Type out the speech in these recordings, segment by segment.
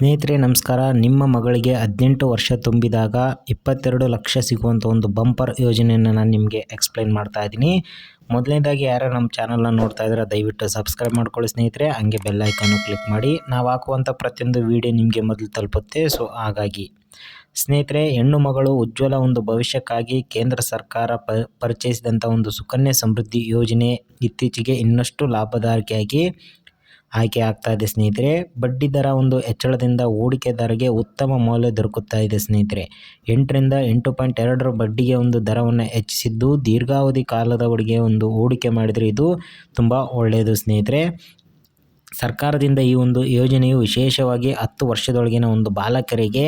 ಸ್ನೇಹಿತರೆ ನಮಸ್ಕಾರ. ನಿಮ್ಮ ಮಗಳಿಗೆ 18 ವರ್ಷ ತುಂಬಿದಾಗ 22 ಲಕ್ಷ ಸಿಗುವಂಥ ಒಂದು ಬಂಪರ್ ಯೋಜನೆಯನ್ನು ನಾನು ನಿಮಗೆ ಎಕ್ಸ್ಪ್ಲೈನ್ ಮಾಡ್ತಾ ಇದ್ದೀನಿ. ಮೊದಲನೇದಾಗಿ ಯಾರು ನಮ್ಮ ಚಾನಲ್ನ ನೋಡ್ತಾ ಇದ್ದಾರೆ ದಯವಿಟ್ಟು ಸಬ್ಸ್ಕ್ರೈಬ್ ಮಾಡ್ಕೊಳ್ಳಿ ಸ್ನೇಹಿತರೆ. ಹಂಗೆ ಬೆಲ್ ಐಕಾನು ಕ್ಲಿಕ್ ಮಾಡಿ. ನಾವು ಹಾಕುವಂಥ ಪ್ರತಿಯೊಂದು ವಿಡಿಯೋ ನಿಮಗೆ ಮೊದಲು ತಲುಪುತ್ತೆ. ಸೊ ಹಾಗಾಗಿ ಸ್ನೇಹಿತರೆ, ಹೆಣ್ಣು ಮಗಳು ಉಜ್ವಲ ಒಂದು ಭವಿಷ್ಯಕ್ಕಾಗಿ ಕೇಂದ್ರ ಸರ್ಕಾರ ಪರಿಚಯಿಸಿದಂಥ ಒಂದು ಸುಕನ್ಯಾ ಸಮೃದ್ಧಿ ಯೋಜನೆ ಇತ್ತೀಚೆಗೆ ಇನ್ನಷ್ಟು ಲಾಭದಾಯಕಿಯಾಗಿ ಆಯ್ಕೆ ಆಗ್ತಾ ಇದೆ ಸ್ನೇಹಿತರೆ. ಬಡ್ಡಿ ದರ ಒಂದು ಹೆಚ್ಚಳದಿಂದ ಹೂಡಿಕೆದಾರರಿಗೆ ಉತ್ತಮ ಮೌಲ್ಯ ದೊರಕುತ್ತಾ ಇದೆ ಸ್ನೇಹಿತರೆ. 8ರಿಂದ 8.2 ಬಡ್ಡಿಗೆ ಒಂದು ದರವನ್ನು ಹೆಚ್ಚಿಸಿದ್ದು, ದೀರ್ಘಾವಧಿ ಕಾಲದವರೆಗೆ ಒಂದು ಹೂಡಿಕೆ ಮಾಡಿದರೆ ಇದು ತುಂಬ ಒಳ್ಳೆಯದು ಸ್ನೇಹಿತರೆ. ಸರ್ಕಾರದಿಂದ ಈ ಒಂದು ಯೋಜನೆಯು ವಿಶೇಷವಾಗಿ 10 ವರ್ಷದೊಳಗಿನ ಒಂದು ಬಾಲಕರಿಗೆ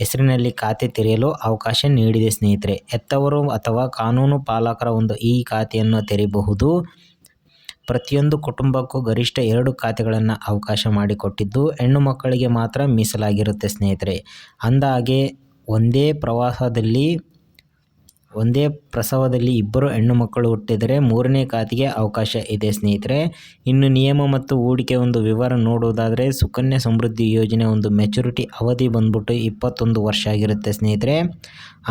ಹೆಸರಿನಲ್ಲಿ ಖಾತೆ ತೆರೆಯಲು ಅವಕಾಶ ನೀಡಿದೆ ಸ್ನೇಹಿತರೆ. ಹೆತ್ತವರು ಅಥವಾ ಕಾನೂನು ಪಾಲಕರ ಒಂದು ಈ ಖಾತೆಯನ್ನು ತೆರೆಯಬಹುದು. ಪ್ರತಿಯೊಂದು ಕುಟುಂಬಕ್ಕೂ ಗರಿಷ್ಠ 2 ಖಾತೆಗಳನ್ನು ಅವಕಾಶ ಮಾಡಿಕೊಟ್ಟಿದ್ದು, ಹೆಣ್ಣು ಮಕ್ಕಳಿಗೆ ಮಾತ್ರ ಮೀಸಲಾಗಿರುತ್ತೆ ಸ್ನೇಹಿತರೆ. ಅಂದಹಾಗೆ ಒಂದೇ ಪ್ರಸವದಲ್ಲಿ ಇಬ್ಬರು ಹೆಣ್ಣು ಮಕ್ಕಳು ಹುಟ್ಟಿದರೆ 3ನೇ ಖಾತೆಗೆ ಅವಕಾಶ ಇದೆ ಸ್ನೇಹಿತರೆ. ಇನ್ನು ನಿಯಮ ಮತ್ತು ಹೂಡಿಕೆ ಒಂದು ವಿವರ ನೋಡುವುದಾದರೆ, ಸುಕನ್ಯಾ ಸಮೃದ್ಧಿ ಯೋಜನೆ ಒಂದು ಮೆಚುರಿಟಿ ಅವಧಿ ಬಂದ್ಬಿಟ್ಟು 21 ವರ್ಷ ಆಗಿರುತ್ತೆ ಸ್ನೇಹಿತರೆ.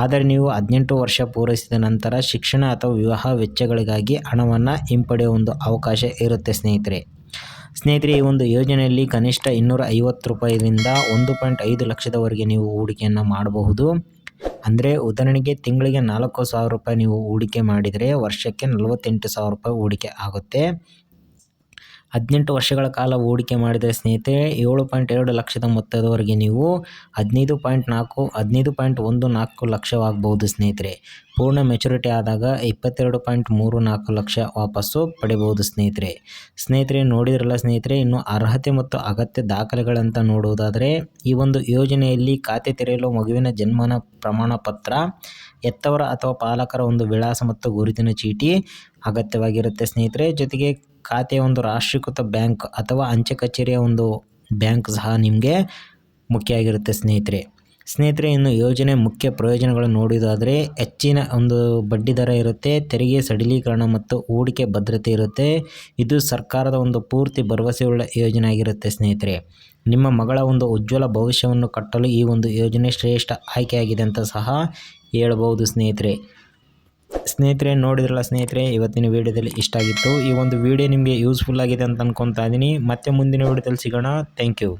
ಆದರೆ ನೀವು 18 ವರ್ಷ ಪೂರೈಸಿದ ನಂತರ ಶಿಕ್ಷಣ ಅಥವಾ ವಿವಾಹ ವೆಚ್ಚಗಳಿಗಾಗಿ ಹಣವನ್ನು ಹಿಂಪಡೆಯುವ ಒಂದು ಅವಕಾಶ ಇರುತ್ತೆ ಸ್ನೇಹಿತರೆ. ಈ ಒಂದು ಯೋಜನೆಯಲ್ಲಿ ಕನಿಷ್ಠ 250 ರೂಪಾಯಿಯಿಂದ 1.5 ಲಕ್ಷದವರೆಗೆ ನೀವು ಹೂಡಿಕೆಯನ್ನು ಮಾಡಬಹುದು. ಅಂದರೆ ಉದಾಹರಣೆಗೆ ತಿಂಗಳಿಗೆ 4,000 ರೂಪಾಯಿ ನೀವು ಹೂಡಿಕೆ ಮಾಡಿದರೆ ವರ್ಷಕ್ಕೆ 48,000 ರೂಪಾಯಿ ಹೂಡಿಕೆ ಆಗುತ್ತೆ. 18 ವರ್ಷಗಳ ಕಾಲ ಹೂಡಿಕೆ ಮಾಡಿದರೆ ಸ್ನೇಹಿತರೆ 7.2 ಲಕ್ಷದ ಮೊತ್ತದವರೆಗೆ ನೀವು 15.14 ಲಕ್ಷವಾಗಬಹುದು ಸ್ನೇಹಿತರೆ. ಪೂರ್ಣ ಮೆಚುರಿಟಿ ಆದಾಗ 22.34 ಲಕ್ಷ ವಾಪಸ್ಸು ಪಡೆಯಬಹುದು ಸ್ನೇಹಿತರೆ. ನೋಡಿದ್ರಲ್ಲ ಸ್ನೇಹಿತರೆ. ಇನ್ನು ಅರ್ಹತೆ ಮತ್ತು ಅಗತ್ಯ ದಾಖಲೆಗಳಂತ ನೋಡುವುದಾದರೆ, ಈ ಒಂದು ಯೋಜನೆಯಲ್ಲಿ ಖಾತೆ ತೆರೆಯಲು ಮಗುವಿನ ಜನ್ಮನ ಪ್ರಮಾಣ ಪತ್ರ, ಹೆತ್ತವರ ಅಥವಾ ಪಾಲಕರ ಒಂದು ವಿಳಾಸ ಮತ್ತು ಗುರುತಿನ ಚೀಟಿ ಅಗತ್ಯವಾಗಿರುತ್ತೆ ಸ್ನೇಹಿತರೆ. ಜೊತೆಗೆ ಖಾತೆಯ ಒಂದು ರಾಷ್ಟ್ರೀಕೃತ ಬ್ಯಾಂಕ್ ಅಥವಾ ಅಂಚೆ ಕಚೇರಿಯ ಒಂದು ಬ್ಯಾಂಕ್ ಸಹ ನಿಮಗೆ ಮುಖ್ಯ ಆಗಿರುತ್ತೆ ಸ್ನೇಹಿತರೆ. ಇನ್ನು ಯೋಜನೆ ಮುಖ್ಯ ಪ್ರಯೋಜನಗಳನ್ನು ನೋಡುವುದಾದರೆ, ಹೆಚ್ಚಿನ ಒಂದು ಬಡ್ಡಿ ದರ ಇರುತ್ತೆ, ತೆರಿಗೆ ಸಡಿಲೀಕರಣ ಮತ್ತು ಹೂಡಿಕೆ ಭದ್ರತೆ ಇರುತ್ತೆ. ಇದು ಸರ್ಕಾರದ ಒಂದು ಪೂರ್ತಿ ಭರವಸೆಯುಳ್ಳ ಯೋಜನೆ ಆಗಿರುತ್ತೆ ಸ್ನೇಹಿತರೆ. ನಿಮ್ಮ ಮಗಳ ಒಂದು ಉಜ್ವಲ ಭವಿಷ್ಯವನ್ನು ಕಟ್ಟಲು ಈ ಒಂದು ಯೋಜನೆ ಶ್ರೇಷ್ಠ ಆಯ್ಕೆಯಾಗಿದೆ ಅಂತ ಸಹ ಹೇಳ್ಬೋದು ಸ್ನೇಹಿತರೆ. ನೋಡಿದ್ರಲ್ಲ ಸ್ನೇಹಿತರೆ, ಇವತ್ತಿನ ವಿಡಿಯೋದಲ್ಲಿ ಇಷ್ಟ ಆಗಿತ್ತು. ಈ ಒಂದು ವಿಡಿಯೋ ನಿಮಗೆ ಯೂಸ್ಫುಲ್ ಆಗಿದೆ ಅಂತ ಅನ್ಕೊತಾ ಇದ್ದೀನಿ. ಮತ್ತೆ ಮುಂದಿನ ವಿಡಿಯೋದಲ್ಲಿ ಸಿಗೋಣ. Thank you.